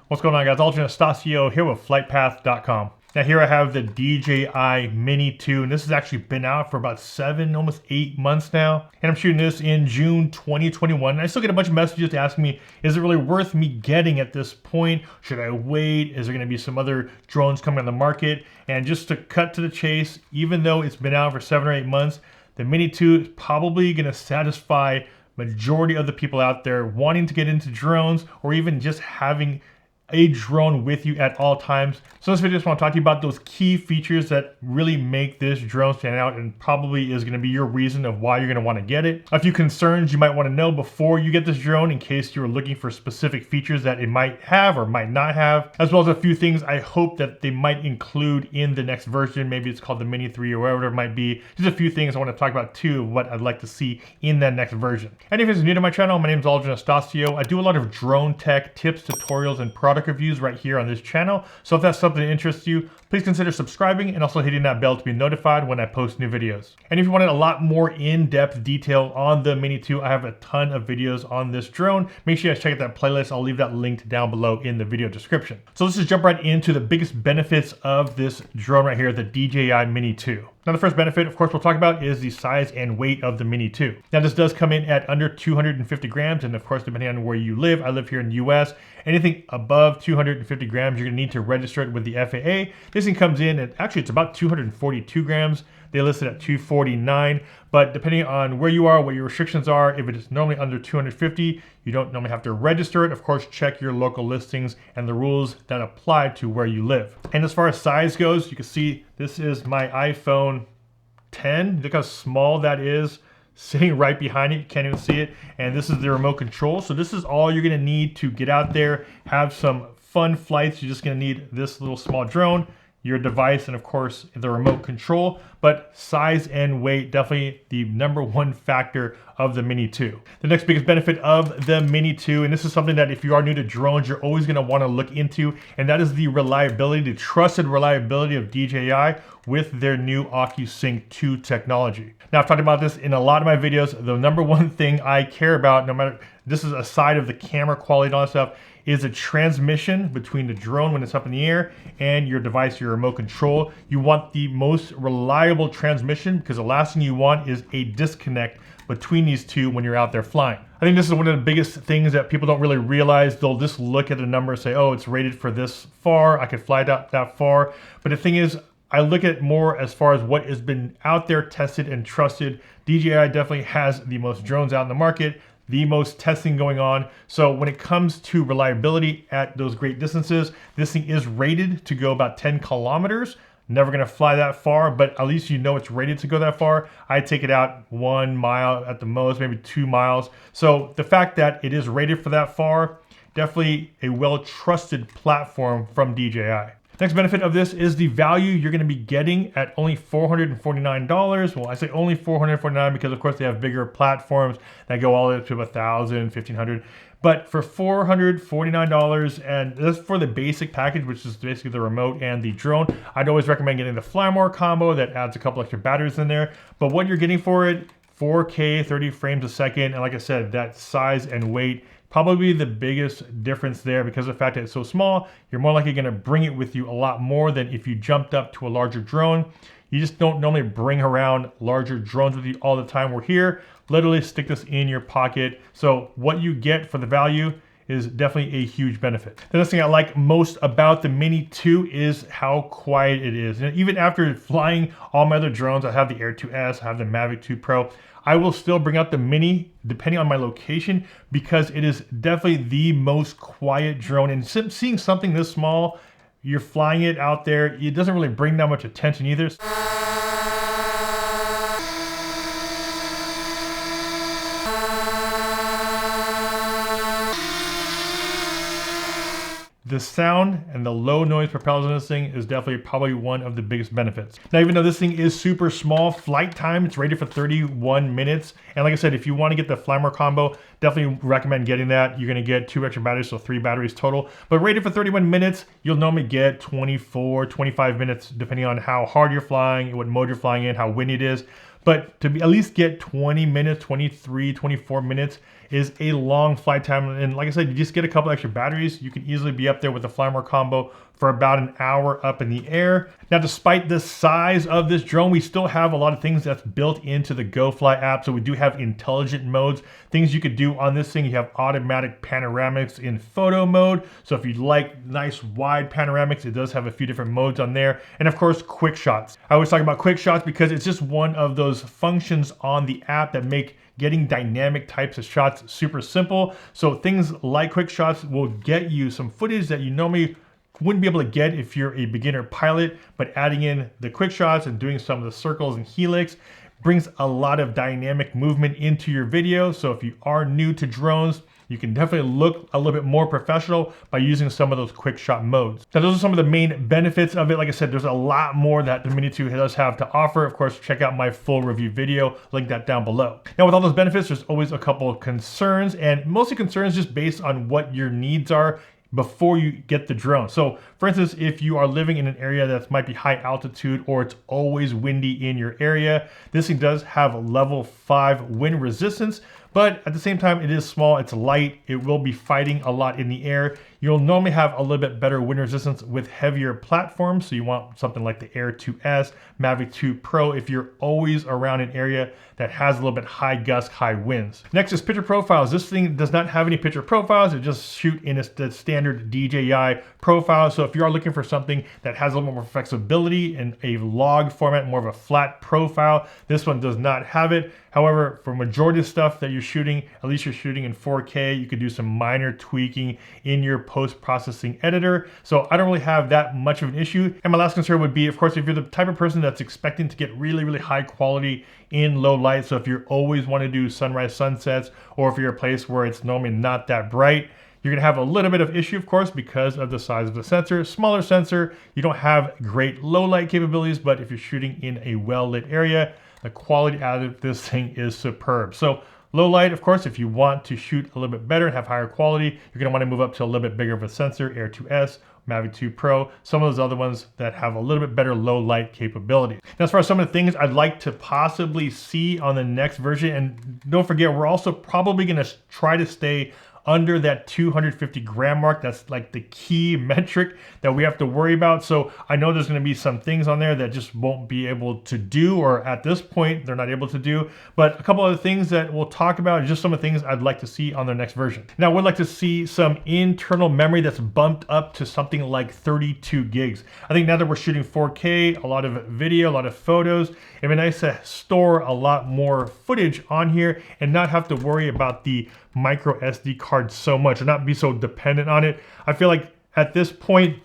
What's going on, guys? Stu here with FlytPath.com. Now here I have the DJI Mini 2, and this has actually been out for about 7, almost 8 months now. And I'm shooting this in June 2021. And I still get a bunch of messages asking me, is it really worth me getting at this point? Should I wait? Is there gonna be some other drones coming on the market? And just to cut to the chase, even though it's been out for 7 or 8 months, the Mini 2 is probably gonna satisfy majority of the people out there wanting to get into drones, or even just having a drone with you at all times. So in this video, I just want to talk to you about those key features that really make this drone stand out, and probably is going to be your reason of why you're going to want to get it. A few concerns you might want to know before you get this drone in case you're looking for specific features that it might have or might not have, as well as a few things I hope that they might include in the next version. Maybe it's called the Mini 3 or whatever it might be. Just a few things I want to talk about too, what I'd like to see in that next version. And if you're new to my channel, my name is Stu. I do a lot of drone tech tips, tutorials, and product reviews right here on this channel. So if that's something that interests you, please consider subscribing and also hitting that bell to be notified when I post new videos. And if you wanted a lot more in-depth detail on the Mini 2, I have a ton of videos on this drone. Make sure you guys check out that playlist. I'll leave that linked down below in the video description. So let's just jump right into the biggest benefits of this drone right here, the DJI Mini 2. Now the first benefit, of course, we'll talk about is the size and weight of the Mini 2. Now this does come in at under 250 grams, and of course, depending on where you live, I live here in the US, anything above 250 grams, you're gonna need to register it with the FAA. This thing comes in at, actually it's about 242 grams. They listed at 249, but depending on where you are, what your restrictions are, if it is normally under 250, you don't normally have to register it. Of course, check your local listings and the rules that apply to where you live. And as far as size goes, you can see this is my iPhone 10. Look how small that is, sitting right behind it. You can't even see it. And this is the remote control. So this is all you're gonna need to get out there, have some fun flights. You're just gonna need this little small drone, your device, and of course the remote control. But size and weight, definitely the #1 factor of the Mini 2. The next biggest benefit of the Mini 2, and this is something that if you are new to drones, you're always gonna wanna look into, and that is the reliability, the trusted reliability of DJI with their new OcuSync 2 technology. Now I've talked about this in a lot of my videos. The #1 thing I care about, no matter, this is aside of the camera quality and all that stuff, is a transmission between the drone when it's up in the air and your device, your remote control. You want the most reliable transmission, because the last thing you want is a disconnect between these two when you're out there flying. I think this is one of the biggest things that people don't really realize. They'll just look at the number and say, oh, it's rated for this far, I could fly that far. But the thing is, I look at more as far as what has been out there, tested and trusted. DJI definitely has the most drones out in the market, the most testing going on. So when it comes to reliability at those great distances, this thing is rated to go about 10 kilometers. Never gonna fly that far, but at least you know it's rated to go that far. I take it out 1 mile at the most, maybe 2 miles. So the fact that it is rated for that far, definitely a well-trusted platform from DJI. Next benefit of this is the value you're gonna be getting at only $449. Well, I say only $449 because of course they have bigger platforms that go all the way up to $1,000, $1,500. But for $449, and that's for the basic package, which is basically the remote and the drone, I'd always recommend getting the Flymore combo that adds a couple extra batteries in there. But what you're getting for it, 4K, 30 frames a second, and like I said, that size and weight, probably the biggest difference there, because of the fact that it's so small, you're more likely gonna bring it with you a lot more than if you jumped up to a larger drone. You just don't normally bring around larger drones with you all the time. We're here, literally stick this in your pocket. So what you get for the value is definitely a huge benefit. The next thing I like most about the Mini 2 is how quiet it is. And even after flying all my other drones, I have the Air 2S, I have the Mavic 2 Pro, I will still bring out the Mini depending on my location, because it is definitely the most quiet drone. And seeing something this small, you're flying it out there, it doesn't really bring that much attention either. The sound and the low noise propellers on this thing is definitely probably one of the biggest benefits. Now, even though this thing is super small, flight time, it's rated for 31 minutes. And like I said, if you want to get the Flymore combo, definitely recommend getting that. You're gonna get 2 extra batteries, so 3 batteries total. But rated for 31 minutes, you'll normally get 24, 25 minutes, depending on how hard you're flying, what mode you're flying in, how windy it is. But to at least get 20 minutes, 23, 24 minutes is a long flight time. And like I said, you just get a couple extra batteries. You can easily be up there with the Flymore combo for about an hour up in the air. Now, despite the size of this drone, we still have a lot of things that's built into the GoFly app. So we do have intelligent modes, things you could do on this thing. You have automatic panoramics in photo mode. So if you like nice wide panoramics, it does have a few different modes on there. And of course, quick shots. I always talk about quick shots because it's just one of those functions on the app that make getting dynamic types of shots super simple. So things like quick shots will get you some footage that you normally wouldn't be able to get if you're a beginner pilot, but adding in the quick shots and doing some of the circles and helix brings a lot of dynamic movement into your video. So if you are new to drones, you can definitely look a little bit more professional by using some of those quick shot modes. Now, those are some of the main benefits of it. Like I said, there's a lot more that the Mini 2 does have to offer. Of course, check out my full review video, link that down below. Now, with all those benefits, there's always a couple of concerns, and mostly concerns just based on what your needs are before you get the drone. So for instance, if you are living in an area that might be high altitude or it's always windy in your area, this thing does have level 5 wind resistance, but at the same time, it is small, it's light, it will be fighting a lot in the air. You'll normally have a little bit better wind resistance with heavier platforms. So you want something like the Air 2S, Mavic 2 Pro if you're always around an area that has a little bit high gust, high winds. Next is picture profiles. This thing does not have any picture profiles. It just shoot in the standard DJI profile. So if you are looking for something that has a little more flexibility in a log format, more of a flat profile, this one does not have it. However, for majority of stuff that you're shooting, at least you're shooting in 4K, you could do some minor tweaking in your post-processing editor. So I don't really have that much of an issue. And my last concern would be, of course, if you're the type of person that's expecting to get really, really high quality in low light. So if you always want to do sunrise, sunsets, or if you're a place where it's normally not that bright, you're going to have a little bit of issue, of course, because of the size of the sensor. Smaller sensor, you don't have great low light capabilities, but if you're shooting in a well-lit area, the quality out of this thing is superb. So low light, of course, if you want to shoot a little bit better and have higher quality, you're going to want to move up to a little bit bigger of a sensor, Air 2S, Mavic 2 Pro, some of those other ones that have a little bit better low light capability. Now, as far as some of the things I'd like to possibly see on the next version, and don't forget, we're also probably going to try to stay under that 250 gram mark. That's like the key metric that we have to worry about. So I know there's going to be some things on there that just won't be able to do, or at this point they're not able to do. But a couple other things that we'll talk about, just some of the things I'd like to see on their next version. Now, I would like to see some internal memory that's bumped up to something like 32 gigs. I think now that we're shooting 4K, a lot of video, a lot of photos, it'd be nice to store a lot more footage on here and not have to worry about the micro SD card so much, or not be so dependent on it. I feel like at this point,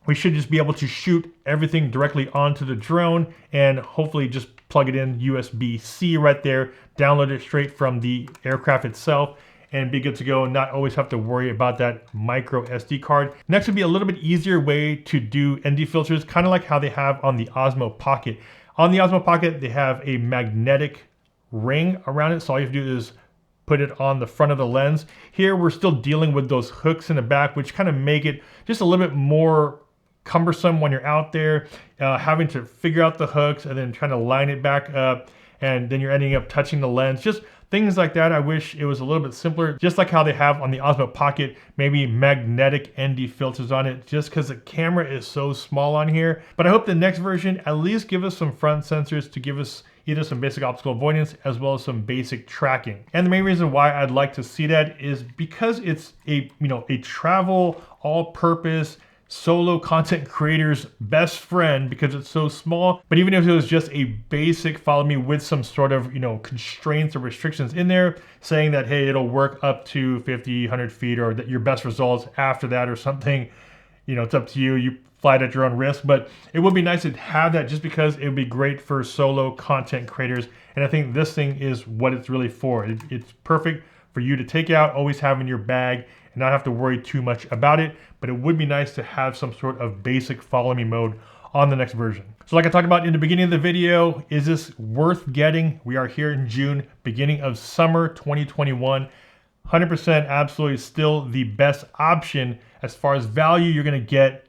we should just be able to shoot everything directly onto the drone and hopefully just plug it in USB-C right there, download it straight from the aircraft itself, and be good to go and not always have to worry about that micro SD card. Next would be a little bit easier way to do ND filters, kind of like how they have on the Osmo Pocket. On the Osmo Pocket, they have a magnetic ring around it, so all you have to do is put it on the front of the lens. Here we're still dealing with those hooks in the back, which kind of make it just a little bit more cumbersome when you're out there, having to figure out the hooks and then trying to line it back up, and then you're ending up touching the lens. Just things like that. I wish it was a little bit simpler, just like how they have on the Osmo Pocket, maybe magnetic ND filters on it, just because the camera is so small on here. But I hope the next version at least give us some front sensors to give us either some basic obstacle avoidance as well as some basic tracking. And the main reason why I'd like to see that is because it's a travel all-purpose solo content creator's best friend, because it's so small. But even if it was just a basic follow me with some sort of constraints or restrictions in there, saying that hey, it'll work up to 50, 100 feet, or that your best results after that or something, it's up to you. You fly it at your own risk, but it would be nice to have that, just because it would be great for solo content creators. And I think this thing is what it's really for. It's perfect for you to take out, always have in your bag, and not have to worry too much about it. But it would be nice to have some sort of basic follow me mode on the next version. So like I talked about in the beginning of the video, is this worth getting? We are here in June, beginning of summer 2021. 100% absolutely still the best option as far as value you're gonna get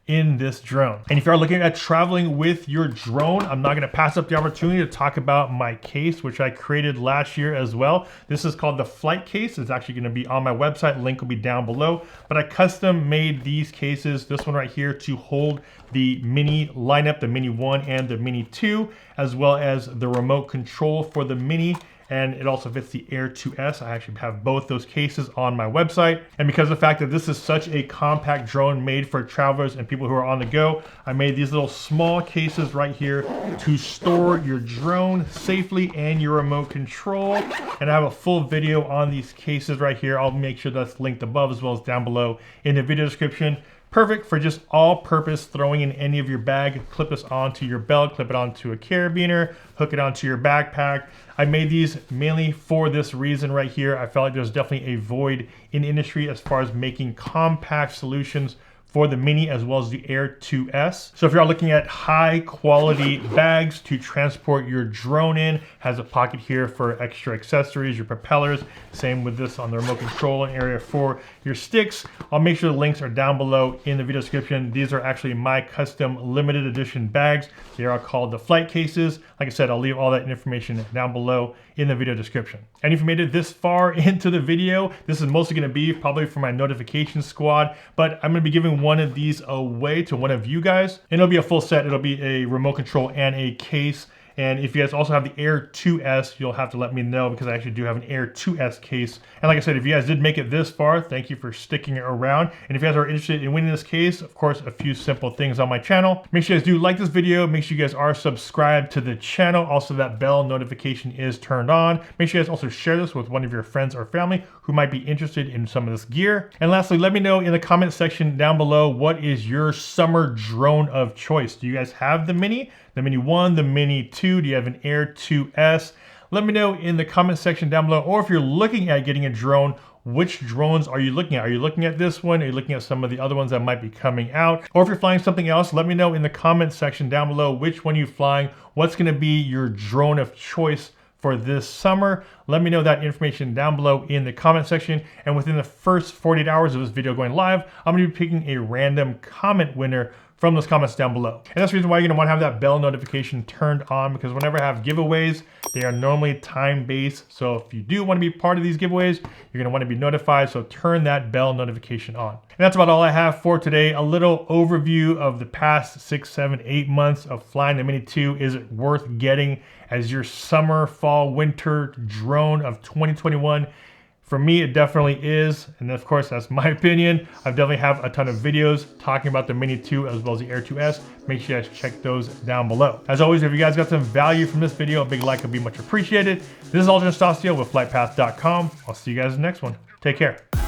in this drone. And if you are looking at traveling with your drone, I'm not gonna pass up the opportunity to talk about my case, which I created last year as well. This is called the Flight Case. It's actually gonna be on my website, link will be down below. But I custom made these cases, this one right here, to hold the Mini lineup, the Mini 1 and the Mini 2, as well as the remote control for the Mini. And it also fits the Air 2S. I actually have both those cases on my website. And because of the fact that this is such a compact drone made for travelers and people who are on the go, I made these little small cases right here to store your drone safely and your remote control. And I have a full video on these cases right here. I'll make sure that's linked above as well as down below in the video description. Perfect for just all-purpose throwing in any of your bag. Clip this onto your belt, clip it onto a carabiner, hook it onto your backpack. I made these mainly for this reason right here. I felt like there's definitely a void in the industry as far as making compact solutions for the Mini as well as the Air 2S. So if you're looking at high quality bags to transport your drone in, has a pocket here for extra accessories, your propellers, same with this on the remote control and area for your sticks. I'll make sure the links are down below in the video description. These are actually my custom limited edition bags. They are called the Flight Cases. Like I said, I'll leave all that information down below in the video description. And if you made it this far into the video, this is mostly gonna be probably for my notification squad, but I'm gonna be giving one of these away to one of you guys. And it'll be a full set. It'll be a remote control and a case. And if you guys also have the Air 2S, you'll have to let me know because I actually do have an Air 2S case. And like I said, if you guys did make it this far, thank you for sticking around. And if you guys are interested in winning this case, of course, a few simple things on my channel. Make sure you guys do like this video. Make sure you guys are subscribed to the channel. Also, that bell notification is turned on. Make sure you guys also share this with one of your friends or family who might be interested in some of this gear. And lastly, let me know in the comment section down below, what is your summer drone of choice? Do you guys have the Mini? The Mini 1, the Mini 2, do you have an Air 2S? Let me know in the comment section down below, or if you're looking at getting a drone, which drones are you looking at? Are you looking at this one? Are you looking at some of the other ones that might be coming out? Or if you're flying something else, let me know in the comment section down below which one you're flying, what's gonna be your drone of choice for this summer. Let me know that information down below in the comment section. And within the first 48 hours of this video going live, I'm gonna be picking a random comment winner from those comments down below. And that's the reason why you're gonna wanna have that bell notification turned on, because whenever I have giveaways, they are normally time-based. So if you do wanna be part of these giveaways, you're gonna wanna be notified, so turn that bell notification on. And that's about all I have for today. A little overview of the past 6, 7, 8 months of flying the Mini 2. Is it worth getting as your summer, fall, winter drone of 2021? For me, it definitely is. And of course, that's my opinion. I definitely have a ton of videos talking about the Mini 2 as well as the Air 2S. Make sure you guys check those down below. As always, if you guys got some value from this video, a big like would be much appreciated. This is Stu Pendous with FlytPath.com. I'll see you guys in the next one. Take care.